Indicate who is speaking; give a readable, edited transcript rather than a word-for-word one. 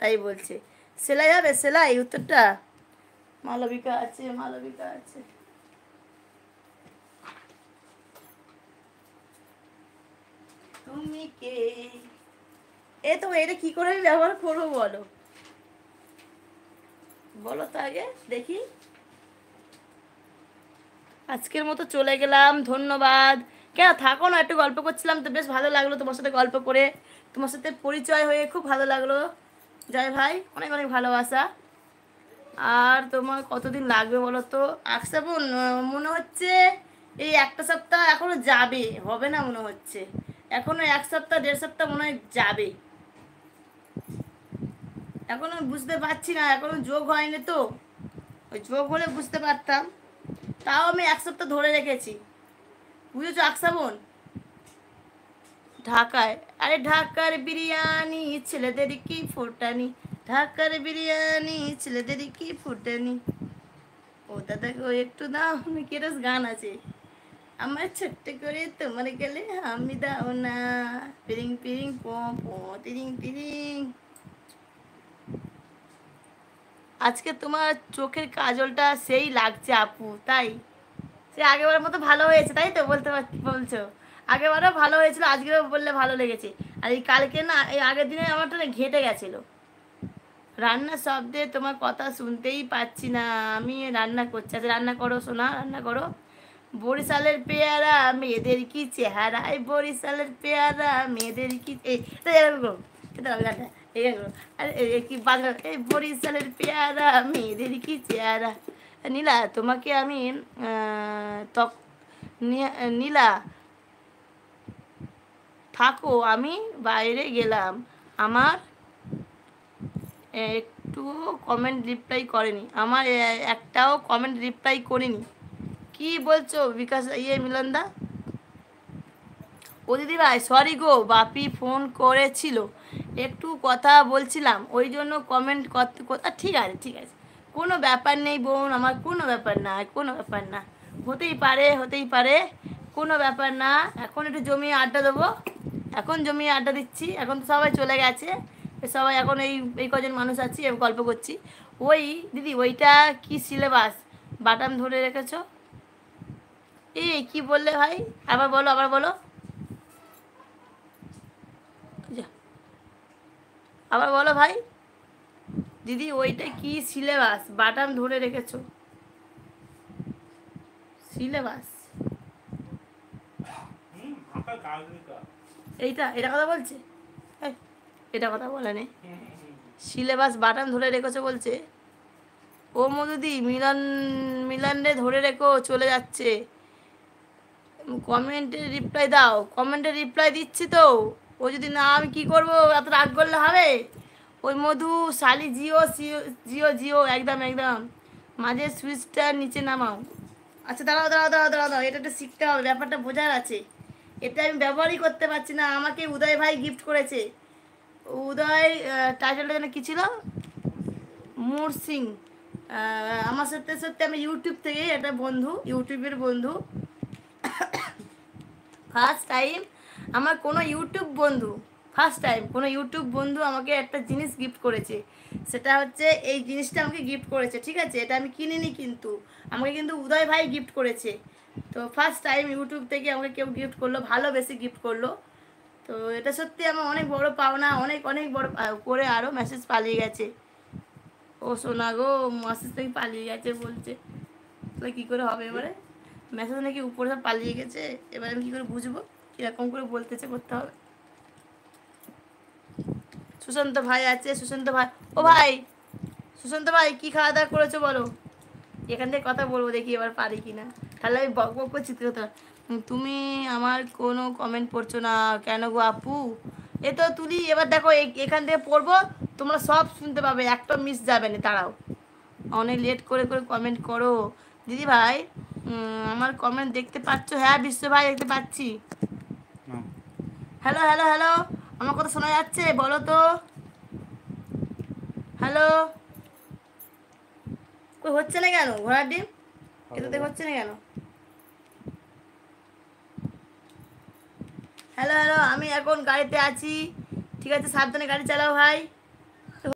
Speaker 1: তাই বলছে। সেলাই হবে, সেলাই উত্তরটা? মালবিকা আছে, মালবিকা আছে। তুমি কে? এ তো এটা কি করে আমি ব্যবহার করবো বলো, বলো তো আগে দেখি। আজকের মতো চলে গেলাম, ধন্যবাদ। কেন থাকো না, একটু গল্প করছিলাম তো, বেশ ভালো লাগলো তোমার সাথে গল্প করে, তোমার সাথে পরিচয় হয়ে খুব ভালো লাগলো। জয় ভাই, অনেক অনেক ভালোবাসা। আর তোমার কতদিন লাগবে বলো তো? আকসাবুন, মনে হচ্ছে এই একটা সপ্তাহ এখনো যাবে, হবে না মনে হচ্ছে, এখনো এক সপ্তাহ দেড় সপ্তাহ মনে হয় যাবে। এখনো বুঝতে পারছি না, এখনো যোগ হয়নি তো, ওই যোগ হলে বুঝতে পারতাম। তাও আমি এক সপ্তাহ ধরে রেখেছি, বুঝেছো আকসাবুন? ঢাকায়, আরে ঢাকার বিরিয়ানি ছেলেদের কি ফোটানি, ঢাকার বিরিয়ানি ছেলেদের কি ফোটানি, ও দাদা গো একটু দাও, কেরস গান আছে, আমার ছোট্ট করে তোমার গেলে আমি দাও না, পিরিং পিরিং পো পো তিরিং তিরিং। আজকে তোমার চোখের কাজলটা সেই লাগছে আপু, তাই? সে আগেবারের মতো ভালো হয়েছে তাই তো বলতে বলছো? আগেবারও ভালো হয়েছিল, আজকেও বললে ভালো লেগেছে। আর এই কালকে না, এই আগের দিনে আমারটা না ঘেটে গেছিলো। রান্নার শব্দে তোমার কথা শুনতেই পাচ্ছি না, আমি রান্না করছি। আচ্ছা রান্না করো সোনা, রান্না করো। বরিশালের পেয়ারা মেয়েদের কি চেহারা, এই বরিশালের পেয়ারা মেয়েদের কি, এই গানটা এই আরে কি বাংলা, এই বরিশালের পেয়ারা মেয়েদের কি চেহারা। নীলা তোমাকে আমি তক নীলা থাকো, আমি বাইরে গেলাম, আমার একটুও কমেন্ট রিপ্লাই করেনি, আমার একটাও কমেন্ট রিপ্লাই করিনি। কি বলছো বিকাশ মিলনদা? ও দিদি ভাই সরি গো, বাপি ফোন করেছিল, একটু কথা বলছিলাম ওই জন্য কমেন্ট করতে ঠিক আছে ঠিক আছে, কোনো ব্যাপার নেই বোন আমার, কোনো ব্যাপার না, কোনো ব্যাপার না, হতেই পারে হতেই পারে, কোনো ব্যাপার না। এখন একটু জমিয়ে আড্ডা দেবো, এখন জমিয়ে আড্ডা দিচ্ছি, এখন তো সবাই চলে গেছে, সবাই এখন এই এই কজন মানুষ আছি গল্প করছি। ওই দিদি ওইটা কি সিলেবাস বাটাম ধরে রেখেছো? এই কি বললে ভাই, আবার বলো আবার বলো, আবার বলো ভাই। দিদি ওইটা কি সিলেবাস বাটাম ধরে রেখেছো? সিলেবাস এইটা, এটা কথা বলছে, এটা কথা বলে নে, সিলেবাস বাটাম ধরে রেখেছো বলছে। ও মধুদি মিলন, মিলন ধরে রেখো চলে যাচ্ছে, কমেন্টে রিপ্লাই দাও, কমেন্টে রিপ্লাই দিচ্ছি তো, ও যদি না আমি কি করবো, এত রাগ করলে হবে? ওই মধু শালি জিও জিও জিও একদম একদম, মাঝে সুইচটা নিচে নামাও। আচ্ছা দাঁড়াও দাঁড়াও দাঁড়াও দাঁড়াও দাঁড়াও, এটা একটু শিখতে হবে, ব্যাপারটা বোঝার আছে, এটা আমি ব্যবহারই করতে পারছি না, আমাকে উদয় ভাই গিফট করেছে। উদয় টাইটেলটা যেন কী ছিল, মুর সিং। আমার সাথে সাথে আমি ইউটিউব থেকে, একটা বন্ধু, ইউটিউবের বন্ধু, ফার্স্ট টাইম আমার কোনো ইউটিউব বন্ধু, ফার্স্ট টাইম কোনো ইউটিউব বন্ধু আমাকে একটা জিনিস গিফট করেছে, সেটা হচ্ছে এই জিনিসটা আমাকে গিফট করেছে, ঠিক আছে? এটা আমি কিনিনি কিন্তু, আমাকে কিন্তু উদয় ভাই গিফট করেছে। তো ফার্স্ট টাইম ইউটিউব থেকে আমাকে কেউ গিফট করলো, ভালোবেসে গিফট করলো। তো এটা সত্যি আমার অনেক বড় পাওনা, অনেক অনেক বড়, করে আরও মেসেজ পালিয়ে গেছে, ও সোনা গো মেসেজ থেকে পালিয়ে গেছে বলছে, তাহলে কী করে হবে এবারে? মেসেজ নাকি উপরে সব পালিয়ে গেছে, এবার আমি কী করে বুঝবো কীরকম করে বলতেছে, করতে হবে। সুশান্ত ভাই আছে, সুশান্ত ভাই, ও ভাই সুশান্ত ভাই কী খাওয়া দাওয়া করেছো বলো, এখান থেকে কথা বলবো দেখি এবার পারি কি না, তাহলে আমি বক বক করে চিত্র কথা। তুমি আমার কোনো কমেন্ট পড়ছো না কেন গো আপু? এ তো তুলি, এবার দেখো এখান থেকে পড়বো, তোমরা সব শুনতে পাবে, একটা মিস যাবে না, তারাও অনেক লেট করে করে কমেন্ট করো। দিদি ভাই আমার কমেন্ট দেখতে পাচ্ছ? হ্যাঁ বিশ্ব ভাই দেখতে পাচ্ছি। হ্যালো হ্যালো হ্যালো, আমার কথা শোনা যাচ্ছে বলো তো? হ্যালো, কই হচ্ছে না কেন ঘোড়ার ডিম, এটাতে হচ্ছে না কেন? হ্যালো হ্যালো, আমি এখন গাড়িতে আছি, ঠিক আছে সাবধানে গাড়ি চালাও ভাই।